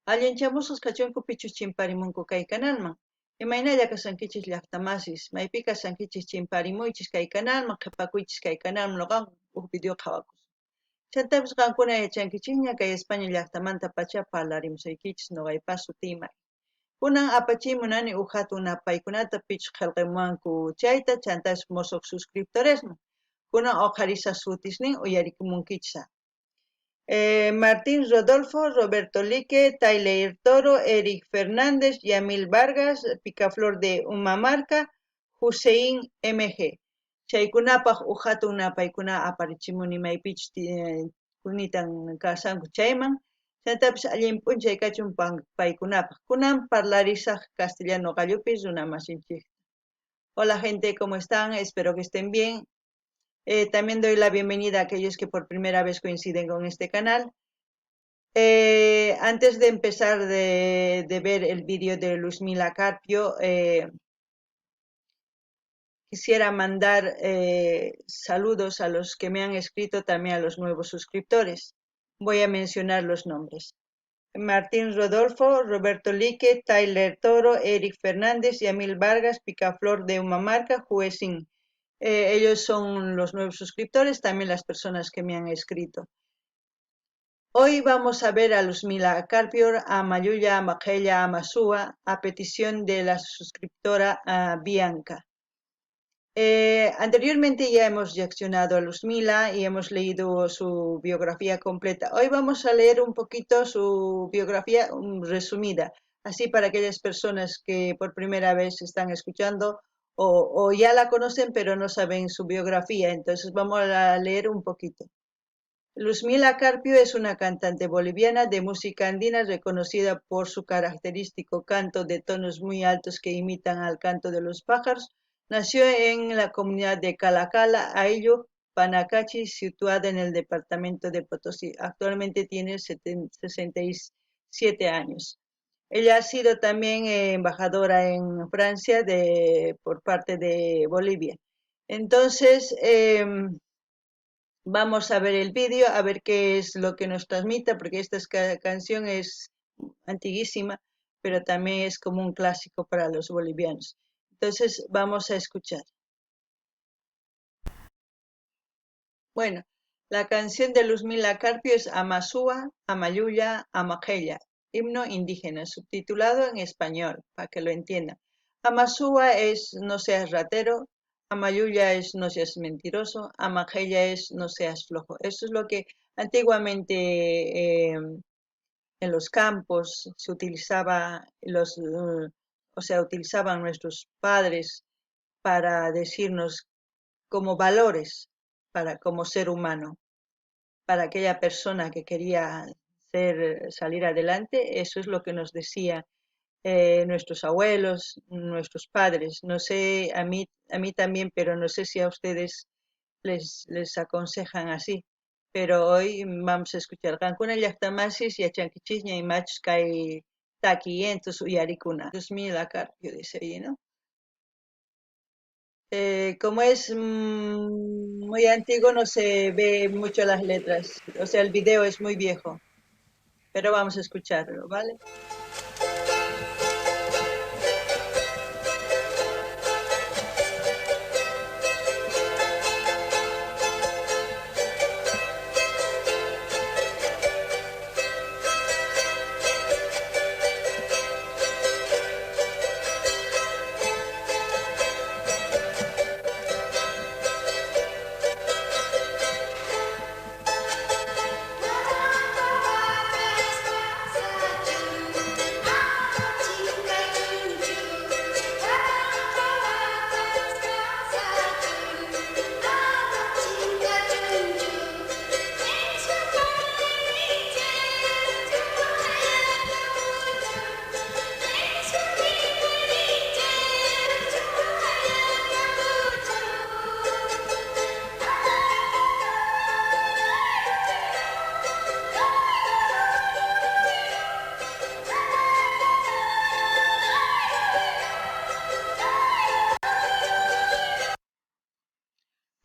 Allinchamusqas kachunku pichus chimparimunku kay kanalman. Imaynalla kasankichis llaqtamasis, maypi kasankichis chimparimuychis kay kanalman, qhipakuychis kay kanalman noqanqa huk video qhawakus. Chaytapas qankuna yachankichisña kay España llaqtamanta pacha parlarimusaykichis noqaypas sutiymay. Kunan apachimunani huk hatun napaykunata pichus qillqamunku chayta chantapas musuq suscriptoresman. Kunan Oqarisa sutisnin uyarimunkichisa. Martín Rodolfo, Roberto Lique, Tyler Toro, Eric Fernández, Yamil Vargas, Picaflor de Umamarca, Hussein MG. Chaykunapaq hatun napaykuna aparichimuni maypich kunitan kasanku chayman. Chaytapas allin p'unchay kachun paykunapaq. Kunan parlarisaq castellano qallupis runamasinchik. Hola gente, ¿cómo están? Espero que estén bien. También doy la bienvenida a aquellos que por primera vez coinciden con este canal. Antes de empezar de ver el vídeo de Luzmila Carpio, quisiera mandar saludos a los que me han escrito, también a los nuevos suscriptores. Voy a mencionar los nombres. Martín Rodolfo, Roberto Lique, Tyler Toro, Eric Fernández, Yamil Vargas, Picaflor de Umamarca, Juezín. Ellos son los nuevos suscriptores, también las personas que me han escrito. Hoy vamos a ver a Luzmila Carpio, a Mayuya, a Maquella, a Masúa, a petición de la suscriptora Bianca. Anteriormente ya hemos reaccionado a Luzmila y hemos leído su biografía completa. Hoy vamos a leer un poquito su biografía resumida, así para aquellas personas que por primera vez están escuchando o ya la conocen pero no saben su biografía, entonces vamos a leer un poquito. Luzmila Carpio es una cantante boliviana de música andina reconocida por su característico canto de tonos muy altos que imitan al canto de los pájaros. Nació en la comunidad de Calacala, Ayllu, Panacachi, situada en el departamento de Potosí. Actualmente tiene 67 años. Ella ha sido también embajadora en Francia por parte de Bolivia. Entonces, vamos a ver el vídeo, a ver qué es lo que nos transmite, porque esta canción es antiguísima, pero también es como un clásico para los bolivianos. Entonces, vamos a escuchar. Bueno, la canción de Luzmila Carpio es Amasúa, Amayuya, Amaquella, himno indígena, subtitulado en español, para que lo entiendan. Amasúa es no seas ratero, Amayuya es no seas mentiroso, Amaquella es no seas flojo. Eso es lo que antiguamente en los campos se utilizaba, utilizaban nuestros padres para decirnos como valores como ser humano, para aquella persona que quería salir adelante. Eso es lo que nos decía nuestros abuelos, nuestros padres. No sé, a mí también, pero no sé si a ustedes les aconsejan así. Pero hoy vamos a escuchar Cancuna llaqtamasis yachankichis ñaymachus kay takiyentos uyarikuna. 2000 acá, yo dice ahí, ¿no? Como es muy antiguo, no se ve mucho las letras. O sea, el video es muy viejo. Pero vamos a escucharlo, ¿vale?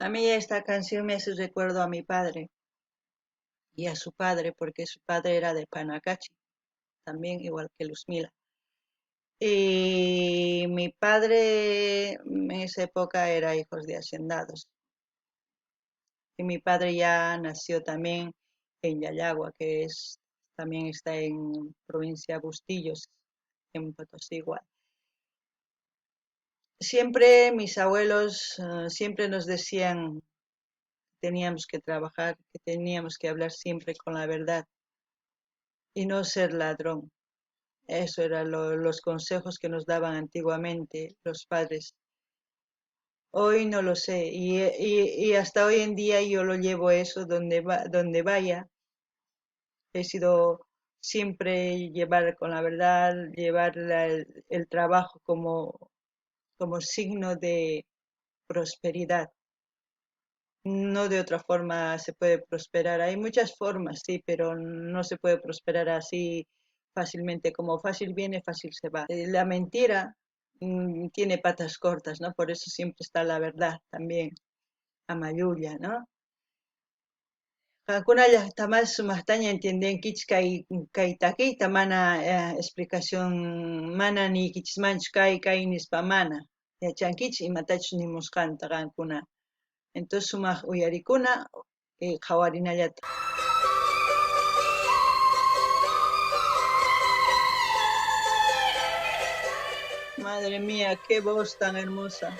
A mí esta canción me hace recuerdo a mi padre y a su padre, porque su padre era de Panacachi. también, igual que Luzmila. Y mi padre en esa época era hijos de hacendados. Y mi padre ya nació también en Yayagua, también está en provincia de Bustillos, en Potosí igual. Siempre mis abuelos siempre nos decían que teníamos que trabajar, que teníamos que hablar siempre con la verdad y no ser ladrón. Eso eran los consejos que nos daban antiguamente los padres. Hoy no lo sé y hasta hoy en día yo lo llevo eso donde vaya. He sido siempre llevar con la verdad, llevar el trabajo como signo de prosperidad. No de otra forma se puede prosperar. Hay muchas formas, sí, pero no se puede prosperar así fácilmente. Como fácil viene, fácil se va. La mentira tiene patas cortas, ¿no? Por eso siempre está la verdad también, a mayulla, ¿no? Hakuna llaqtamas sumaqtaña entienden kay takiyta mana explicación mana niykichismanchu kay nispa mana yachankichis imatachus nimusqanta qankuna. Entonces sumaq uyarikuna qhawarinallata. Madre mía, qué voz tan hermosa.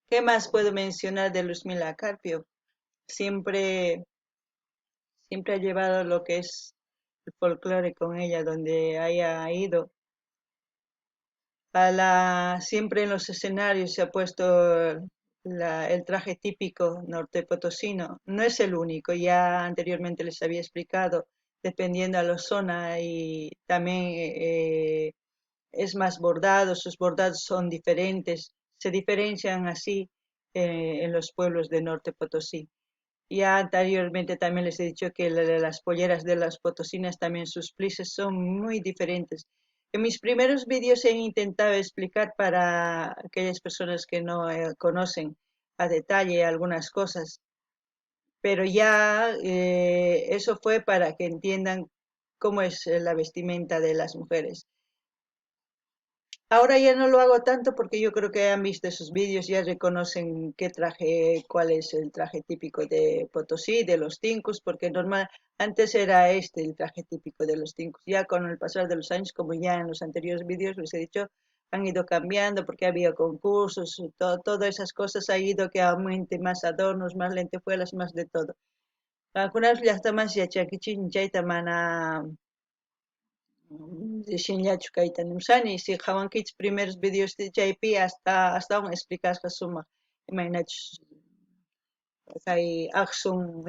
¿Qué más puedo mencionar de Luzmila Carpio? Siempre, siempre ha llevado lo que es el folclore con ella, donde haya ido. Siempre en los escenarios se ha puesto el traje típico nortepotosino. No es el único, ya anteriormente les había explicado, dependiendo a la zona y también es más bordado, sus bordados son diferentes, se diferencian así en los pueblos de Norte Potosí. Ya anteriormente también les he dicho que las polleras de las potosinas también sus plices son muy diferentes. En mis primeros vídeos he intentado explicar para aquellas personas que no conocen a detalle algunas cosas, pero ya eso fue para que entiendan cómo es la vestimenta de las mujeres. Ahora ya no lo hago tanto porque yo creo que han visto esos vídeos, ya reconocen cuál es el traje típico de Potosí, de los tincus, porque antes era este el traje típico de los tincus. Ya con el pasar de los años, como ya en los anteriores vídeos les he dicho, han ido cambiando porque había concursos, todas esas cosas ha ido que aumente más adornos, más lentejuelas, más de todo. Algunas ya está más ya chakichín, chaita mana Shinllachu kayta nimsani si hawankichis primeros vídeos de chaypi hasta aún explicasqa sumaq imaynachus kay Aksun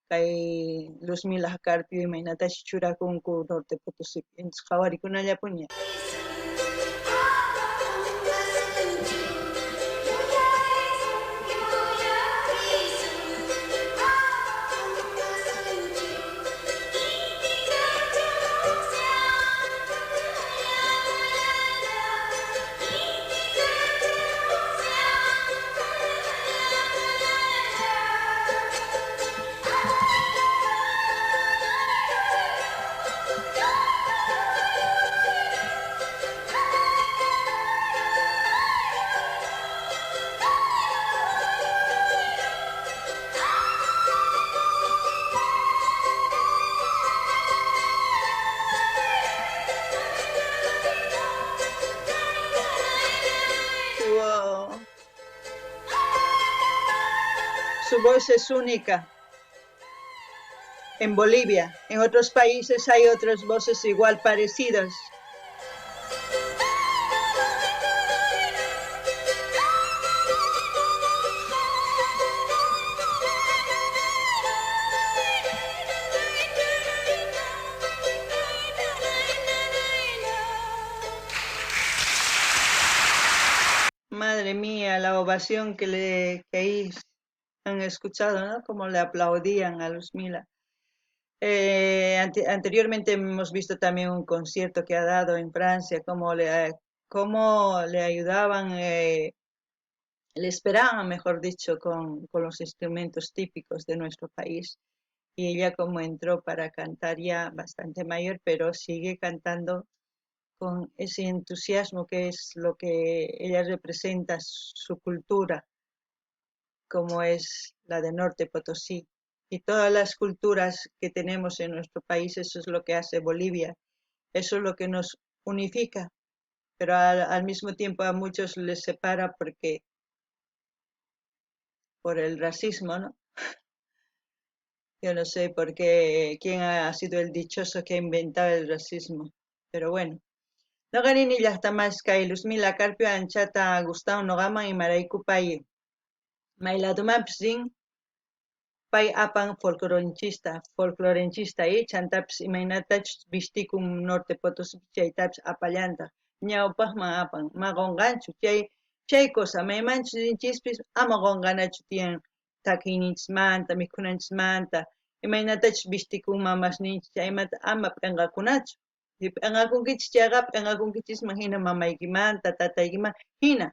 kay Luzmila Carpio imaynatashi churakunku Norte Potosipi entonces qhawarikunallapuña. Su voz es única. En Bolivia, en otros países hay otras voces igual parecidas. Madre mía, la ovación que ahí han escuchado, ¿no? Como le aplaudían a Luzmila. Anteriormente hemos visto también un concierto que ha dado en Francia, cómo le ayudaban, le esperaban, mejor dicho, con los instrumentos típicos de nuestro país. Y ella como entró para cantar ya bastante mayor, pero sigue cantando con ese entusiasmo que es lo que ella representa, su cultura, como es la de Norte Potosí. Y todas las culturas que tenemos en nuestro país, eso es lo que hace Bolivia, eso es lo que nos unifica, pero al mismo tiempo a muchos les separa por el racismo, ¿no? Yo no sé por qué, quién ha sido el dichoso que ha inventado el racismo, pero bueno. No ganin y hasta más que Luzmila Carpio anchata Gustavo Nogama y Maraiku Paye. Mailadumapsin pay apan folclorenchista y chantaps imaynatach visticum norte potosí chaytaps apallanta ñawpaqma apan maqonqanchu chay cosa maymanchikchispis ama qonqanachu tiyan takiyninchikmanta mikhunanchikmanta imaynatach visticum masninchik chaymanta ama p'inqakunachu p'inqakunkichis chayqa p'inqakunkichisman hina mamaykimanta tataykimanta hina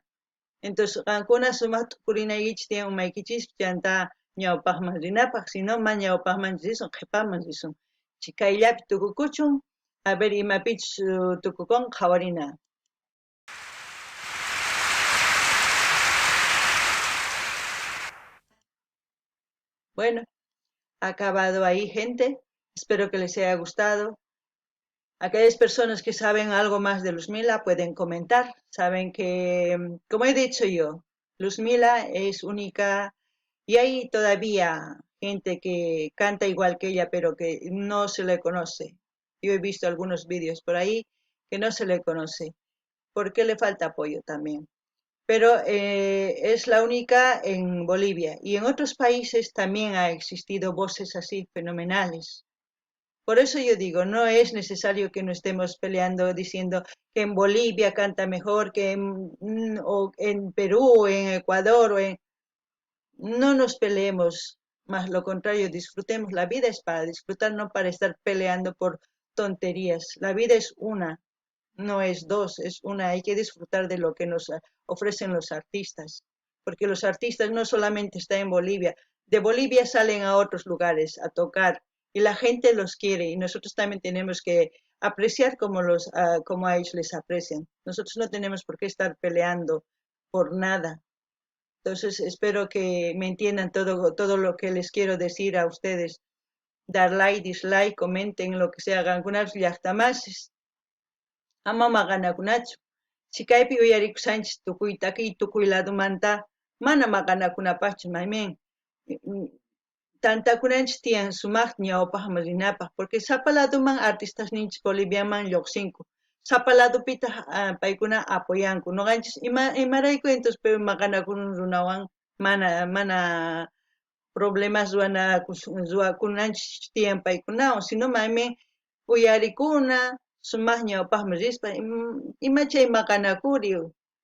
entonces qankuna sumaq t'upurinaykichis tiyan umaykichis chanta ñawpaqman rinapaq sino ma ñawpaqman risun qhipaman risun kayllapi tukukuchun a ver imapichus tukukun qhawarina. Bueno, ha acabado ahí, gente. Espero que les haya gustado. Aquellas personas que saben algo más de Luzmila pueden comentar. Saben que, como he dicho yo, Luzmila es única y hay todavía gente que canta igual que ella, pero que no se le conoce. Yo he visto algunos vídeos por ahí que no se le conoce, porque le falta apoyo también. Pero es la única en Bolivia y en otros países también ha existido voces así fenomenales. Por eso yo digo, no es necesario que nos estemos peleando diciendo que en Bolivia canta mejor que o en Perú, o en Ecuador, no nos peleemos, más lo contrario, disfrutemos. La vida es para disfrutar, no para estar peleando por tonterías. La vida es una, no es dos, es una. Hay que disfrutar de lo que nos ofrecen los artistas, porque los artistas no solamente están en Bolivia, de Bolivia salen a otros lugares a tocar y la gente los quiere y nosotros también tenemos que apreciar como a ellos les aprecian. Nosotros no tenemos por qué estar peleando por nada. Entonces espero que me entiendan todo lo que les quiero decir a ustedes. Dar like, dislike, comenten lo que sea, algunas llaqtamasis. Ama maqanakunachu. Chikaypi uyarikushanchis tukuy ladumanta mana maqanakunapachu maymin. Tantakunanchis tiyan sumaq ñawpaqman rinapaq porque sapa laduman artistas ninchis Boliviaman lluqsinku. Sapa ladupita paykuna apoyanku. Nuqanchis imarayku entonces pero maqanakun runawan mana problemas ruwakunanchis tiyan paykunawan sino maymin uyarikuna sumaq ñawpaqman rispa ima chay maqanakuri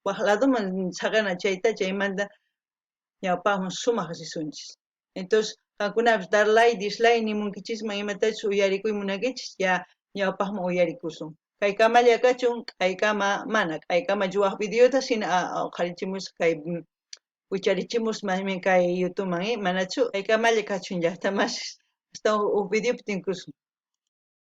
waq laduman saqana chayta chaymanta ñawpaqman sumaq risunchis. Entonces qankunapish dar like, dislike nimunkichisman imatachus uyarikuy munankichis ya ñawpaqman uyarikusun. Kaykama kachun, kaykama mana, kaykama lluwaq videota sina qharichimus kay wicharichimus maymin kay YouTubeman manachu kaykamalla kachun llaqtamasis hasta videopi tinkusun.